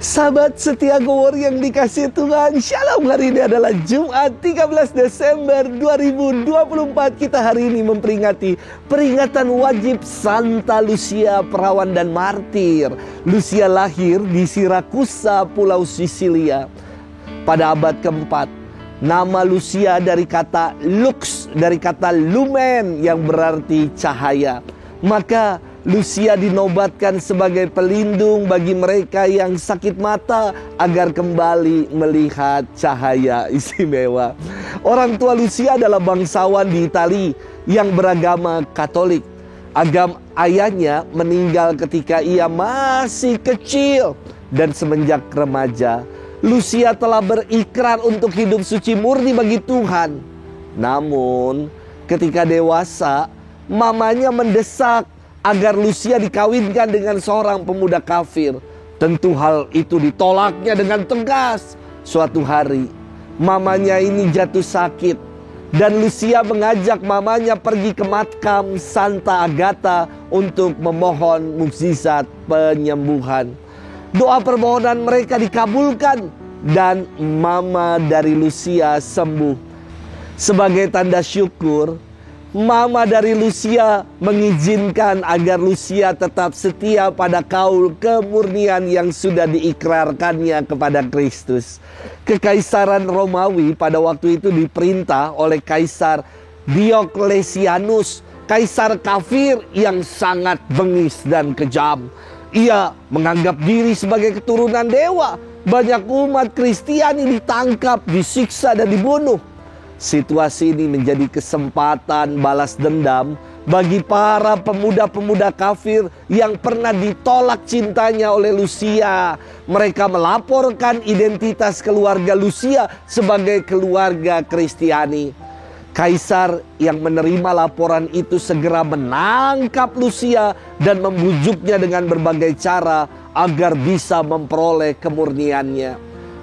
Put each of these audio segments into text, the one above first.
Sahabat setia Go Word yang dikasihi Tuhan, Shalom. Hari ini adalah Jumat 13 Desember 2024. Kita hari ini memperingati peringatan wajib Santa Lucia, perawan dan martir. Lucia lahir di Sirakusa, Pulau Sisilia pada abad keempat. Nama Lucia dari kata lux, dari kata lumen yang berarti cahaya. Maka Lucia dinobatkan sebagai pelindung bagi mereka yang sakit mata agar kembali melihat cahaya istimewa. Orang tua Lucia adalah bangsawan di Italia yang beragama Katolik. Ayahnya meninggal ketika ia masih kecil dan semenjak remaja, Lucia telah berikrar untuk hidup suci murni bagi Tuhan. Namun, ketika dewasa, mamanya mendesak agar Lucia dikawinkan dengan seorang pemuda kafir. Tentu hal itu ditolaknya dengan tegas. Suatu hari, mamanya ini jatuh sakit dan Lucia mengajak mamanya pergi ke makam Santa Agatha untuk memohon mukjizat penyembuhan. Doa permohonan mereka dikabulkan dan mama dari Lucia sembuh. Sebagai tanda syukur, mama dari Lucia mengizinkan agar Lucia tetap setia pada kaul kemurnian yang sudah diikrarkannya kepada Kristus. Kekaisaran Romawi pada waktu itu diperintah oleh Kaisar Dioklesianus, kaisar kafir yang sangat bengis dan kejam. Ia menganggap diri sebagai keturunan dewa. Banyak umat Kristiani ditangkap, disiksa dan dibunuh. Situasi ini menjadi kesempatan balas dendam bagi para pemuda-pemuda kafir yang pernah ditolak cintanya oleh Lucia. Mereka melaporkan identitas keluarga Lucia sebagai keluarga Kristiani. Kaisar yang menerima laporan itu segera menangkap Lucia dan membujuknya dengan berbagai cara agar bisa memperoleh kemurniannya.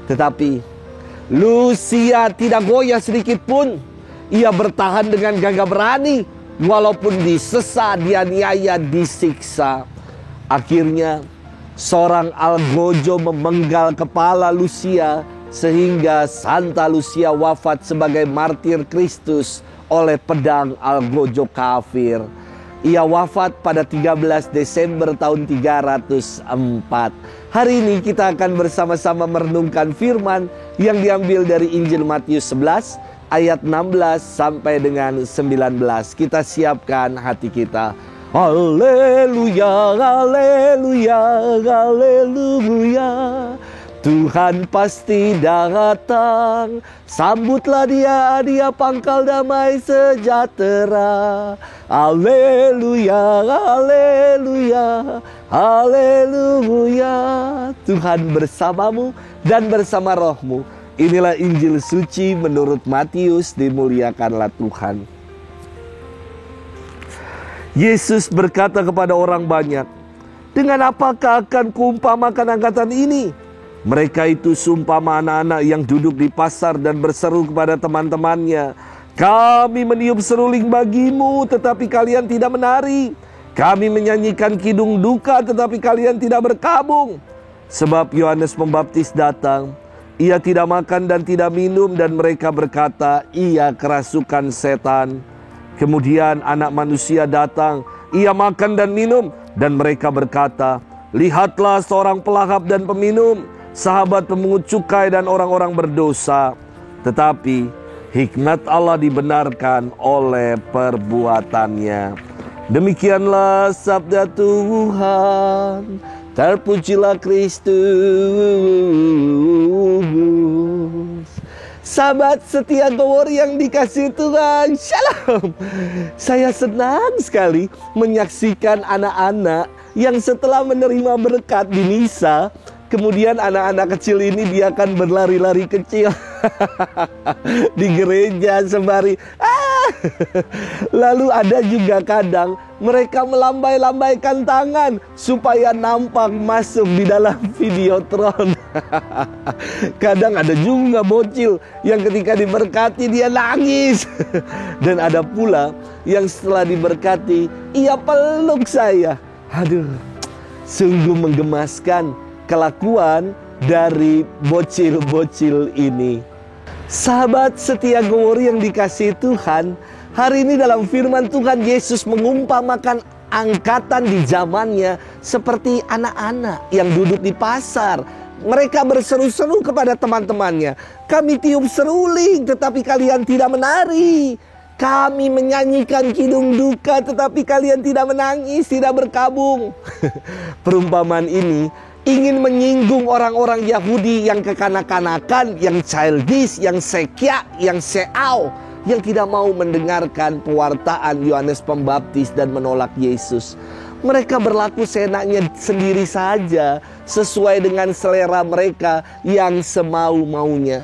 Tetapi Lucia tidak goyah sedikit pun. Ia bertahan dengan gagah berani walaupun disesa, dianiaya, disiksa. Akhirnya seorang algojo memenggal kepala Lucia sehingga Santa Lucia wafat sebagai martir Kristus oleh pedang algojo kafir. Ia wafat pada 13 Desember tahun 304. Hari ini kita akan bersama-sama merenungkan firman yang diambil dari Injil Matius 11 ayat 16 sampai dengan 19. Kita siapkan hati kita. Haleluya, haleluya, haleluya. Tuhan pasti datang, sambutlah dia pangkal damai sejahtera. Haleluya, haleluya, haleluya. Tuhan bersamamu dan bersama rohmu. Inilah Injil suci menurut Matius, dimuliakanlah Tuhan. Yesus berkata kepada orang banyak, "Dengan apakah akan kuumpamakan angkatan ini? Mereka itu seumpama anak-anak yang duduk di pasar dan berseru kepada teman-temannya, 'Kami meniup seruling bagimu, tetapi kalian tidak menari. Kami menyanyikan kidung duka, tetapi kalian tidak berkabung.' Sebab Yohanes Pembaptis datang, ia tidak makan dan tidak minum, dan mereka berkata, 'Ia kerasukan setan.' Kemudian Anak Manusia datang, ia makan dan minum, dan mereka berkata, 'Lihatlah seorang pelahap dan peminum, sahabat pemungut cukai dan orang-orang berdosa.' Tetapi hikmat Allah dibenarkan oleh perbuatannya." Demikianlah sabda Tuhan. Terpujilah Kristus. Sahabat setia Go Word yang dikasihi Tuhan, Shalom. Saya senang sekali menyaksikan anak-anak yang setelah menerima berkat di misa, kemudian anak-anak kecil ini dia akan berlari-lari kecil di gereja sembari. Lalu ada juga kadang mereka melambai-lambaikan tangan supaya nampak masuk di dalam videotron. Kadang ada juga bocil yang ketika diberkati dia nangis. Dan ada pula yang setelah diberkati ia peluk saya. Aduh, sungguh menggemaskan kelakuan dari bocil-bocil ini. Sahabat setia Gowori yang dikasihi Tuhan, hari ini dalam firman Tuhan Yesus mengumpamakan angkatan di zamannya seperti anak-anak yang duduk di pasar. Mereka berseru-seru kepada teman-temannya, "Kami tiup seruling tetapi kalian tidak menari. Kami menyanyikan kidung duka tetapi kalian tidak menangis, tidak berkabung." Perumpamaan ini ingin menyinggung orang-orang Yahudi yang kekanak-kanakan, yang childish, yang sekya, yang seau, yang tidak mau mendengarkan pewartaan Yohanes Pembaptis dan menolak Yesus. Mereka berlaku seenaknya sendiri saja, sesuai dengan selera mereka yang semau-maunya.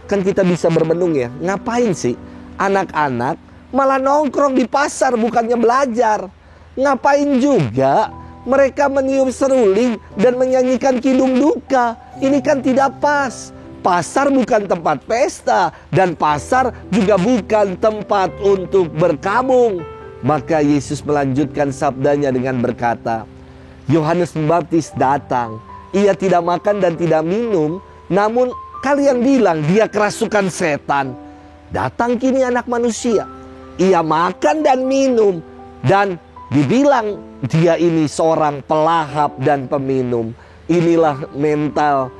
Kan kita bisa bermenung ya, ngapain sih anak-anak malah nongkrong di pasar bukannya belajar? Ngapain juga mereka meniup seruling dan menyanyikan kidung duka? Ini kan tidak pas. Pasar bukan tempat pesta, dan pasar juga bukan tempat untuk berkabung. Maka Yesus melanjutkan sabdanya dengan berkata, Yohanes Pembaptis datang, ia tidak makan dan tidak minum, namun kalian bilang dia kerasukan setan. Datang kini Anak Manusia, ia makan dan minum, dan dibilang dia ini seorang pelahap dan peminum. Inilah mental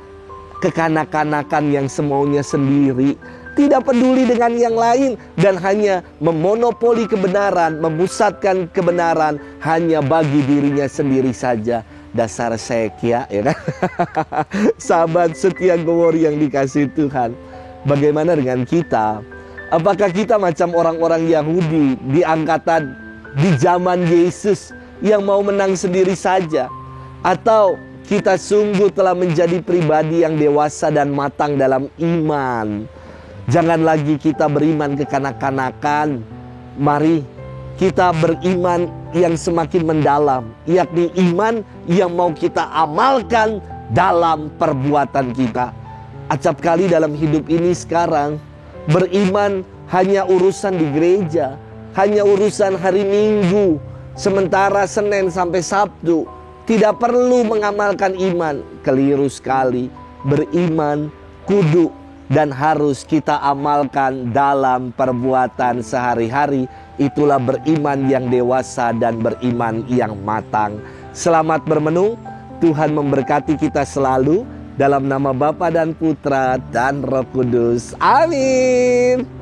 kekanak-kanakan yang semaunya sendiri, tidak peduli dengan yang lain, dan hanya memonopoli kebenaran, memusatkan kebenaran hanya bagi dirinya sendiri saja. Dasar sekya, ya kan? Sahabat setia Gowori yang dikasihi Tuhan, bagaimana dengan kita? Apakah kita macam orang-orang Yahudi di angkatan di zaman Yesus yang mau menang sendiri saja? Atau kita sungguh telah menjadi pribadi yang dewasa dan matang dalam iman? Jangan lagi kita beriman kekanak-kanakan. Mari kita beriman yang semakin mendalam, yakni iman yang mau kita amalkan dalam perbuatan kita. Acap kali dalam hidup ini sekarang, beriman hanya urusan di gereja, hanya urusan hari Minggu, sementara Senin sampai Sabtu tidak perlu mengamalkan iman. Keliru sekali. Beriman kudu dan harus kita amalkan dalam perbuatan sehari-hari. Itulah beriman yang dewasa dan beriman yang matang. Selamat bermenung. Tuhan memberkati kita selalu. Dalam nama Bapa dan Putra dan Roh Kudus. Amin.